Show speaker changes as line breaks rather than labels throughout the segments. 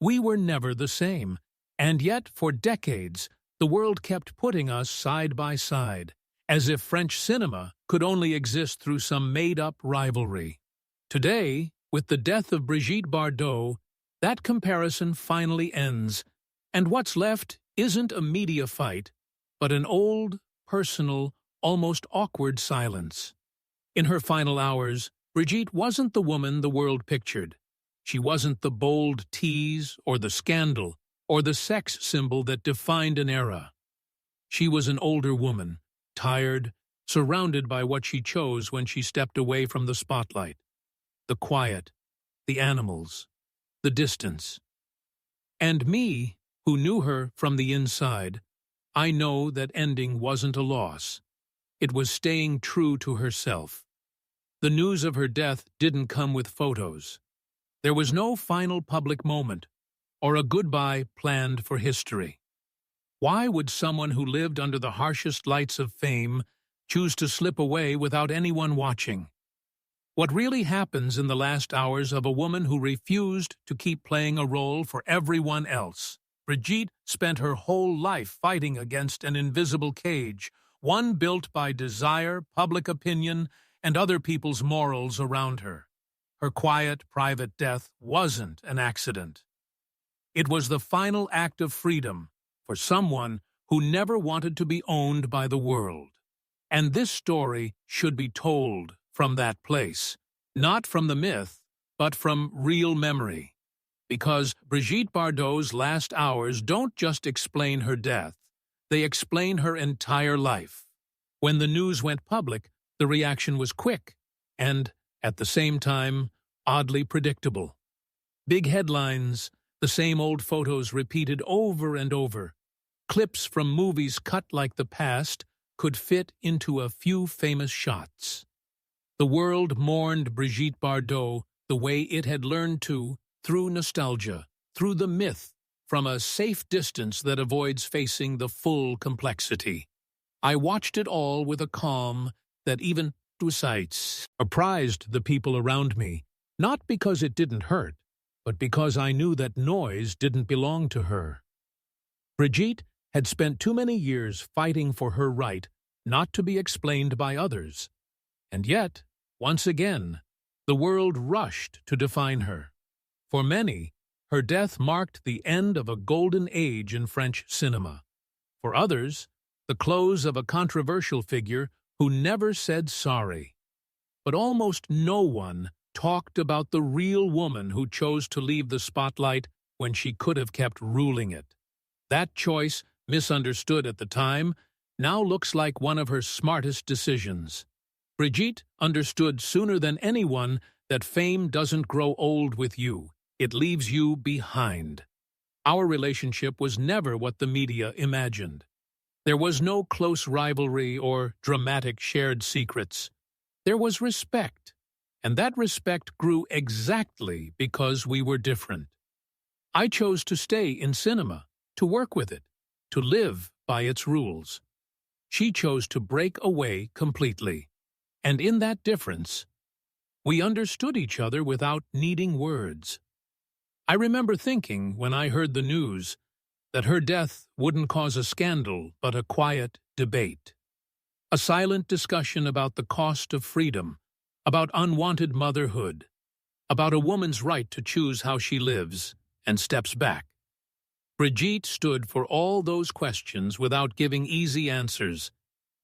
We were never the same, and yet for decades the world kept putting us side by side, as if French cinema could only exist through some made-up rivalry. Today, with the death of Brigitte Bardot, that comparison finally ends, and what's left isn't a media fight, but an old, personal, almost awkward silence. In her final hours, Brigitte wasn't the woman the world pictured. She wasn't the bold tease or the scandal or the sex symbol that defined an era. She was an older woman, tired, surrounded by what she chose when she stepped away from the spotlight. The quiet, the animals, the distance. And me, who knew her from the inside, I know that ending wasn't a loss. It was staying true to herself. The news of her death didn't come with photos. There was no final public moment, or a goodbye planned for history. Why would someone who lived under the harshest lights of fame choose to slip away without anyone watching? What really happens in the last hours of a woman who refused to keep playing a role for everyone else? Brigitte spent her whole life fighting against an invisible cage, one built by desire, public opinion, and other people's morals around her. Her quiet, private death wasn't an accident. It was the final act of freedom for someone who never wanted to be owned by the world. And this story should be told from that place, not from the myth, but from real memory. Because Brigitte Bardot's last hours don't just explain her death, they explain her entire life. When the news went public, the reaction was quick and, at the same time, oddly predictable. Big headlines, the same old photos repeated over and over. Clips from movies cut like the past could fit into a few famous shots. The world mourned Brigitte Bardot the way it had learned to, through nostalgia, through the myth, from a safe distance that avoids facing the full complexity. I watched it all with a calm that even surprised the people around me, not because it didn't hurt, but because I knew that noise didn't belong to her. Brigitte had spent too many years fighting for her right not to be explained by others. And yet, once again, the world rushed to define her. For many, her death marked the end of a golden age in French cinema. For others, the close of a controversial figure who never said sorry. But almost no one talked about the real woman who chose to leave the spotlight when she could have kept ruling it. That choice, misunderstood at the time, now looks like one of her smartest decisions. Brigitte understood sooner than anyone that fame doesn't grow old with you. It leaves you behind. Our relationship was never what the media imagined. There was no close rivalry or dramatic shared secrets. There was respect, and that respect grew exactly because we were different. I chose to stay in cinema, to work with it, to live by its rules. She chose to break away completely. And in that difference, we understood each other without needing words. I remember thinking, when I heard the news, that her death wouldn't cause a scandal but a quiet debate. A silent discussion about the cost of freedom, about unwanted motherhood, about a woman's right to choose how she lives and steps back. Brigitte stood for all those questions without giving easy answers,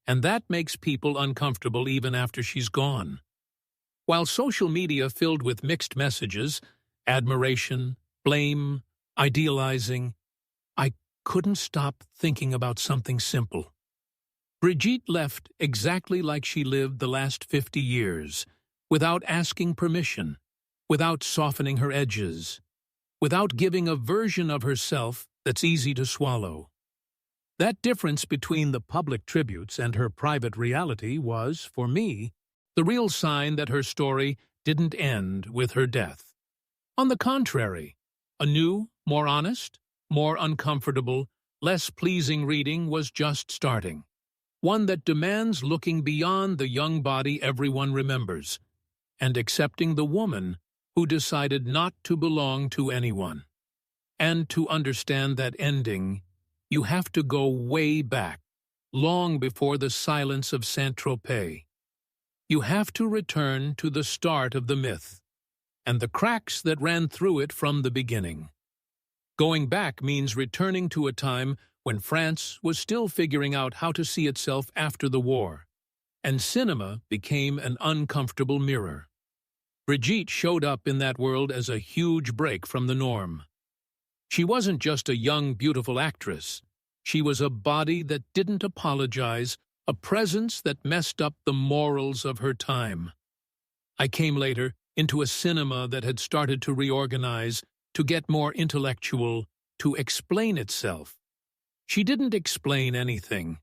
and that makes people uncomfortable even after she's gone. While social media filled with mixed messages, admiration, blame, idealizing, I couldn't stop thinking about something simple. Brigitte left exactly like she lived the last 50 years, without asking permission, without softening her edges, without giving a version of herself that's easy to swallow. That difference between the public tributes and her private reality was, for me, the real sign that her story didn't end with her death. On the contrary, a new, more honest, more uncomfortable, less pleasing reading was just starting. One that demands looking beyond the young body everyone remembers, and accepting the woman who decided not to belong to anyone. And to understand that ending, you have to go way back, long before the silence of Saint-Tropez. You have to return to the start of the myth, and the cracks that ran through it from the beginning. Going back means returning to a time when France was still figuring out how to see itself after the war, and cinema became an uncomfortable mirror. Brigitte showed up in that world as a huge break from the norm. She wasn't just a young, beautiful actress. She was a body that didn't apologize, a presence that messed up the morals of her time. I came later into a cinema that had started to reorganize, to get more intellectual, to explain itself. She didn't explain anything.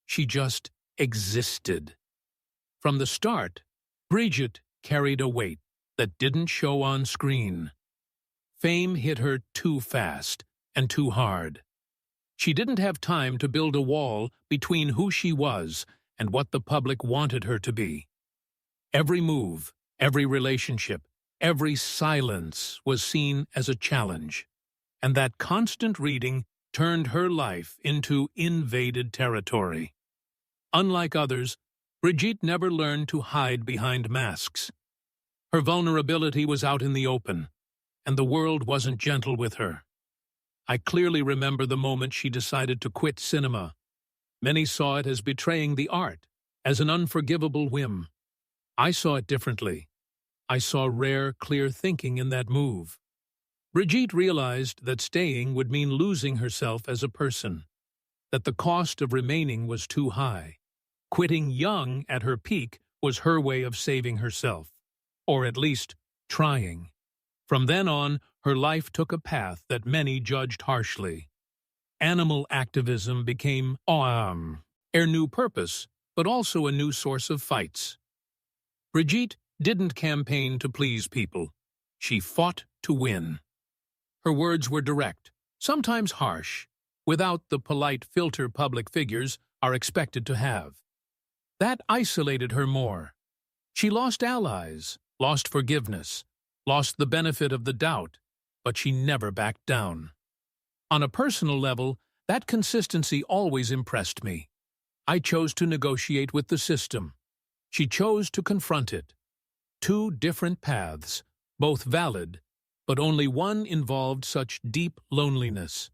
She just existed. From the start, Brigitte carried a weight that didn't show on screen. Fame hit her too fast and too hard. She didn't have time to build a wall between who she was and what the public wanted her to be. Every move, every relationship, every silence was seen as a challenge, and that constant reading turned her life into invaded territory. Unlike others, Brigitte never learned to hide behind masks. Her vulnerability was out in the open, and the world wasn't gentle with her. I clearly remember the moment she decided to quit cinema. Many saw it as betraying the art, as an unforgivable whim. I saw it differently. I saw rare, clear thinking in that move. Brigitte realized that staying would mean losing herself as a person, that the cost of remaining was too high. Quitting young at her peak was her way of saving herself, or at least trying. From then on, her life took a path that many judged harshly. Animal activism became her new purpose, but also a new source of fights. Brigitte didn't campaign to please people. She fought to win. Her words were direct, sometimes harsh, without the polite filter public figures are expected to have. That isolated her more. She lost allies, lost forgiveness, lost the benefit of the doubt, but she never backed down. On a personal level, that consistency always impressed me. I chose to negotiate with the system. She chose to confront it. Two different paths, both valid, but only one involved such deep loneliness.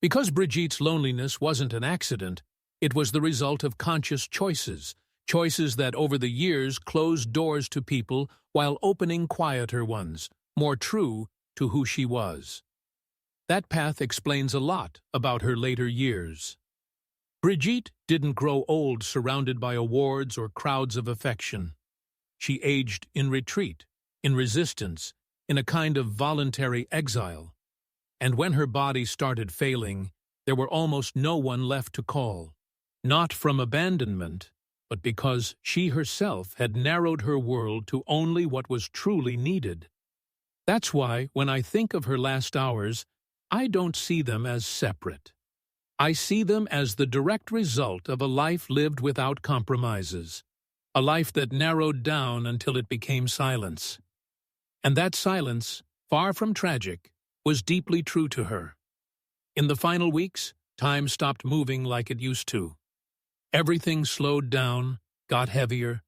Because Brigitte's loneliness wasn't an accident, it was the result of conscious choices, choices that over the years closed doors to people while opening quieter ones, more true to who she was. That path explains a lot about her later years. Brigitte didn't grow old surrounded by awards or crowds of affection. She aged in retreat, in resistance, in a kind of voluntary exile. And when her body started failing, there were almost no one left to call. Not from abandonment, but because she herself had narrowed her world to only what was truly needed. That's why, when I think of her last hours, I don't see them as separate. I see them as the direct result of a life lived without compromises, a life that narrowed down until it became silence. And that silence, far from tragic, was deeply true to her. In the final weeks, time stopped moving like it used to. Everything slowed down, got heavier,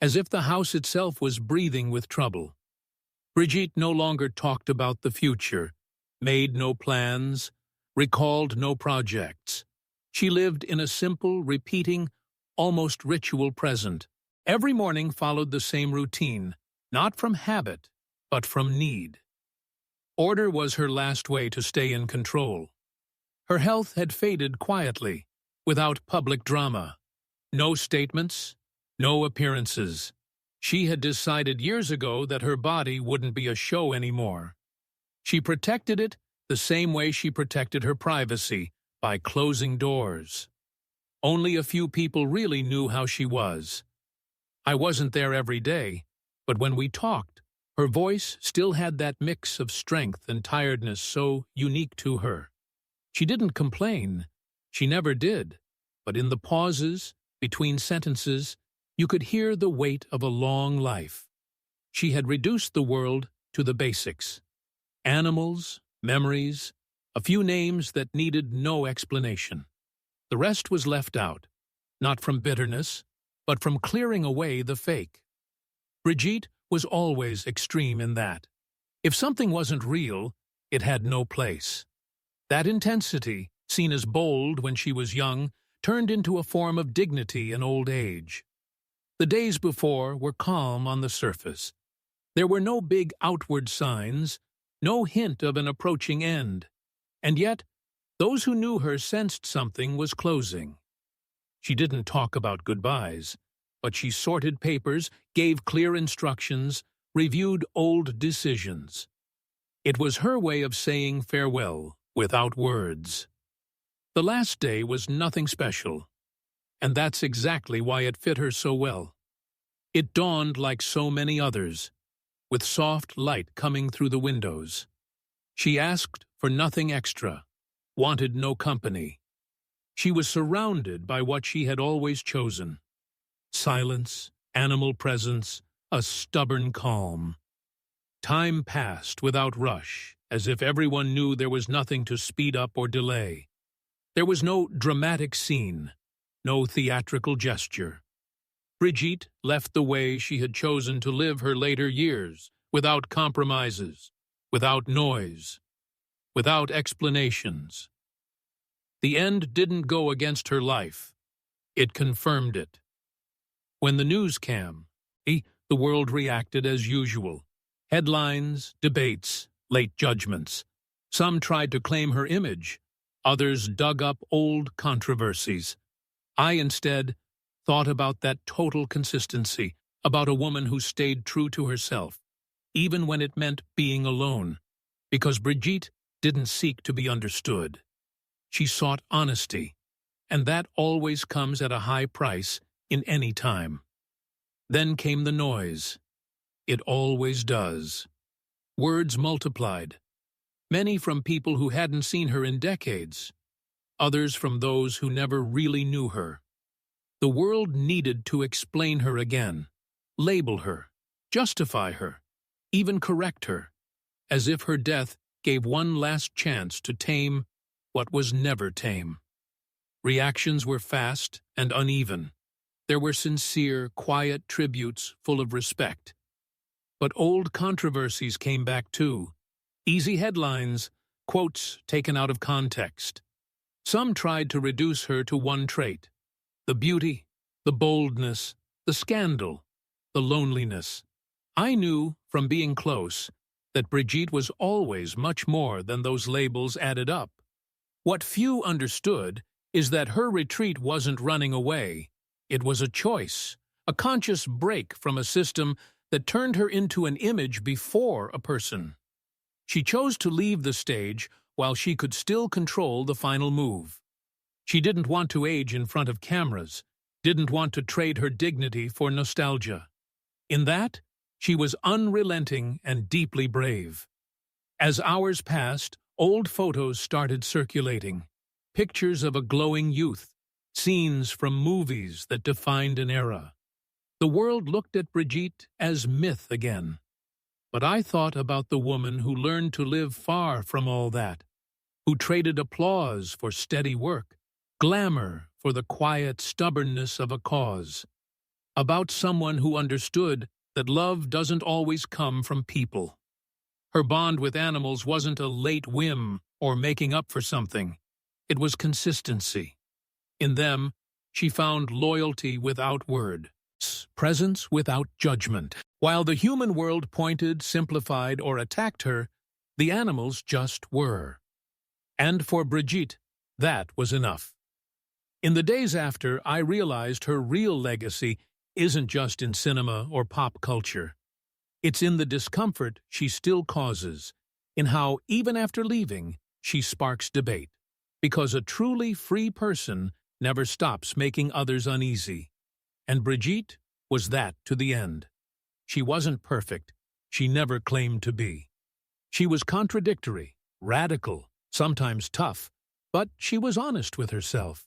as if the house itself was breathing with trouble. Brigitte no longer talked about the future, made no plans, recalled no projects. She lived in a simple, repeating, almost ritual present. Every morning followed the same routine, not from habit, but from need. Order was her last way to stay in control. Her health had faded quietly, without public drama. No statements, no appearances. She had decided years ago that her body wouldn't be a show anymore. She protected it the same way she protected her privacy, by closing doors. Only a few people really knew how she was. I wasn't there every day, but when we talked, her voice still had that mix of strength and tiredness so unique to her. She didn't complain. She never did. But in the pauses, between sentences, you could hear the weight of a long life. She had reduced the world to the basics. Animals, memories, a few names that needed no explanation. The rest was left out, not from bitterness, but from clearing away the fake. Brigitte was always extreme in that. If something wasn't real, it had no place. That intensity, seen as bold when she was young, turned into a form of dignity in old age. The days before were calm on the surface. There were no big outward signs, no hint of an approaching end. And yet, those who knew her sensed something was closing. She didn't talk about goodbyes, but she sorted papers, gave clear instructions, reviewed old decisions. It was her way of saying farewell without words. The last day was nothing special, and that's exactly why it fit her so well. It dawned like so many others, with soft light coming through the windows. She asked for nothing extra, wanted no company. She was surrounded by what she had always chosen: silence, animal presence, a stubborn calm. Time passed without rush, as if everyone knew there was nothing to speed up or delay. There was no dramatic scene, no theatrical gesture. Brigitte left the way she had chosen to live her later years, without compromises, without noise, without explanations. The end didn't go against her life. It confirmed it. When the news came, the world reacted as usual. Headlines, debates, late judgments. Some tried to claim her image. Others dug up old controversies. I instead thought about that total consistency, about a woman who stayed true to herself, even when it meant being alone, because Brigitte didn't seek to be understood. She sought honesty, and that always comes at a high price in any time. Then came the noise. It always does. Words multiplied. Many from people who hadn't seen her in decades. Others from those who never really knew her. The world needed to explain her again, label her, justify her, even correct her, as if her death gave one last chance to tame what was never tame. Reactions were fast and uneven. There were sincere, quiet tributes full of respect. But old controversies came back too. Easy headlines, quotes taken out of context. Some tried to reduce her to one trait: the beauty, the boldness, the scandal, the loneliness. I knew, from being close, that Brigitte was always much more than those labels added up. What few understood is that her retreat wasn't running away. It was a choice, a conscious break from a system that turned her into an image before a person. She chose to leave the stage while she could still control the final move. She didn't want to age in front of cameras, didn't want to trade her dignity for nostalgia. In that, she was unrelenting and deeply brave. As hours passed, old photos started circulating, pictures of a glowing youth, scenes from movies that defined an era. The world looked at Brigitte as myth again. But I thought about the woman who learned to live far from all that, who traded applause for steady work, glamour for the quiet stubbornness of a cause. About someone who understood that love doesn't always come from people. Her bond with animals wasn't a late whim or making up for something. It was consistency. In them, she found loyalty without word, presence without judgment. While the human world pointed, simplified, or attacked her, the animals just were. And for Brigitte, that was enough. In the days after, I realized her real legacy isn't just in cinema or pop culture. It's in the discomfort she still causes, in how, even after leaving, she sparks debate. Because a truly free person never stops making others uneasy. And Brigitte was that to the end. She wasn't perfect. She never claimed to be. She was contradictory, radical, sometimes tough, but she was honest with herself.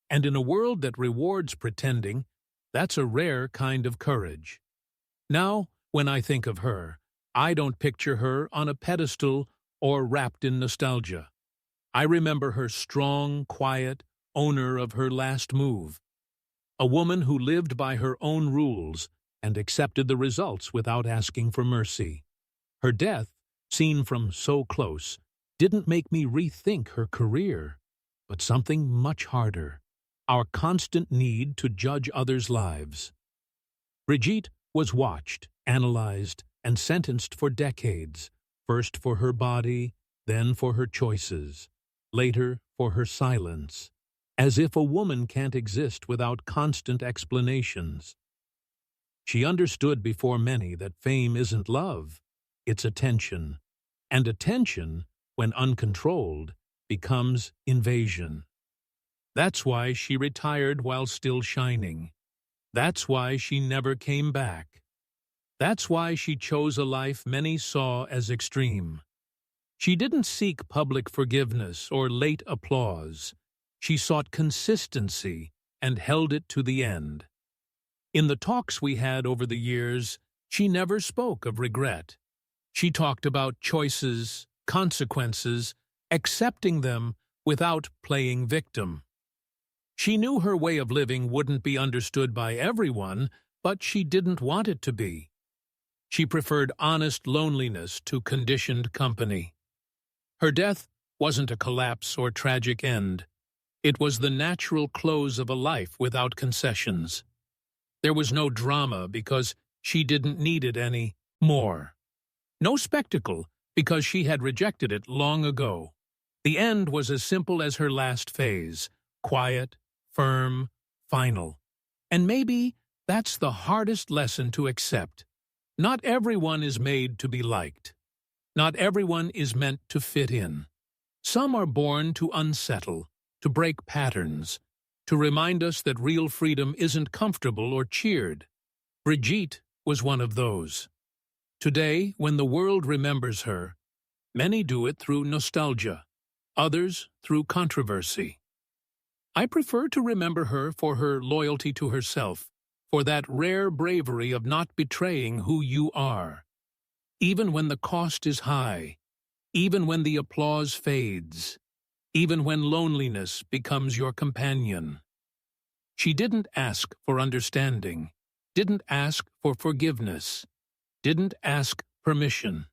And in a world that rewards pretending, that's a rare kind of courage. Now, when I think of her, I don't picture her on a pedestal or wrapped in nostalgia. I remember her strong, quiet, owner of her last move, a woman who lived by her own rules and accepted the results without asking for mercy. Her death, seen from so close, didn't make me rethink her career, but something much harder: our constant need to judge others' lives. Brigitte was watched, analyzed, and sentenced for decades, first for her body, then for her choices, later for her silence, as if a woman can't exist without constant explanations. She understood before many that fame isn't love, it's attention, and attention, when uncontrolled, becomes invasion. That's why she retired while still shining. That's why she never came back. That's why she chose a life many saw as extreme. She didn't seek public forgiveness or late applause. She sought consistency and held it to the end. In the talks we had over the years, she never spoke of regret. She talked about choices, consequences, accepting them without playing victim. She knew her way of living wouldn't be understood by everyone, but she didn't want it to be. She preferred honest loneliness to conditioned company. Her death wasn't a collapse or tragic end. It was the natural close of a life without concessions. There was no drama because she didn't need it any more. No spectacle because she had rejected it long ago. The end was as simple as her last phase: quiet, firm, final. And maybe that's the hardest lesson to accept. Not everyone is made to be liked. Not everyone is meant to fit in. Some are born to unsettle, to break patterns, to remind us that real freedom isn't comfortable or cheered. Brigitte was one of those. Today, when the world remembers her, many do it through nostalgia, others through controversy. I prefer to remember her for her loyalty to herself, for that rare bravery of not betraying who you are. Even when the cost is high, even when the applause fades, even when loneliness becomes your companion. She didn't ask for understanding, didn't ask for forgiveness, didn't ask permission.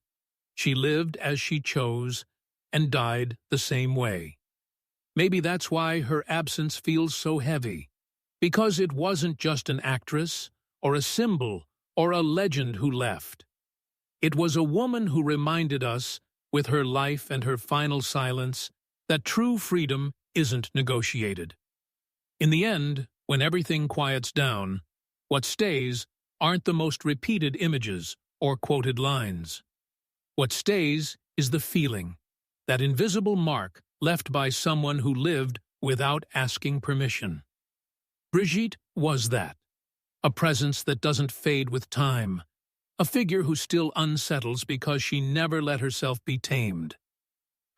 She lived as she chose and died the same way. Maybe that's why her absence feels so heavy, because it wasn't just an actress or a symbol or a legend who left. It was a woman who reminded us, with her life and her final silence, that true freedom isn't negotiated. In the end, when everything quiets down, what stays aren't the most repeated images or quoted lines. What stays is the feeling, that invisible mark left by someone who lived without asking permission. Brigitte was that, a presence that doesn't fade with time, a figure who still unsettles because she never let herself be tamed.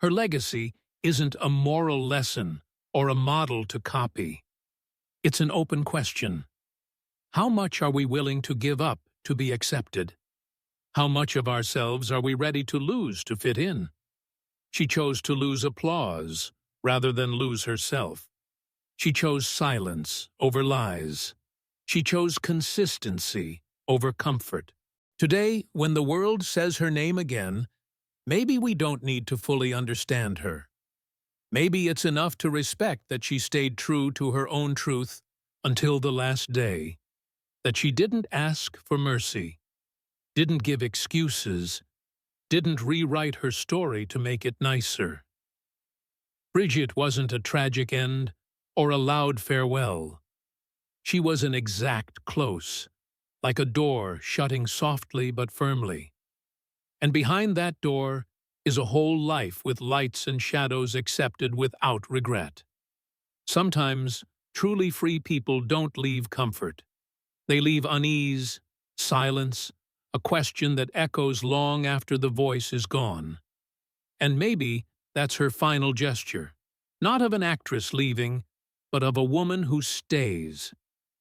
Her legacy isn't a moral lesson or a model to copy. It's an open question. How much are we willing to give up to be accepted? How much of ourselves are we ready to lose to fit in? She chose to lose applause rather than lose herself. She chose silence over lies. She chose consistency over comfort. Today, when the world says her name again, maybe we don't need to fully understand her. Maybe it's enough to respect that she stayed true to her own truth until the last day, that she didn't ask for mercy, didn't give excuses, didn't rewrite her story to make it nicer. Brigitte wasn't a tragic end or a loud farewell. She was an exact close, like a door shutting softly but firmly. And behind that door is a whole life with lights and shadows accepted without regret. Sometimes, truly free people don't leave comfort. They leave unease, silence, a question that echoes long after the voice is gone. And maybe that's her final gesture, not of an actress leaving, but of a woman who stays,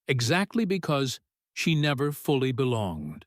exactly because she never fully belonged.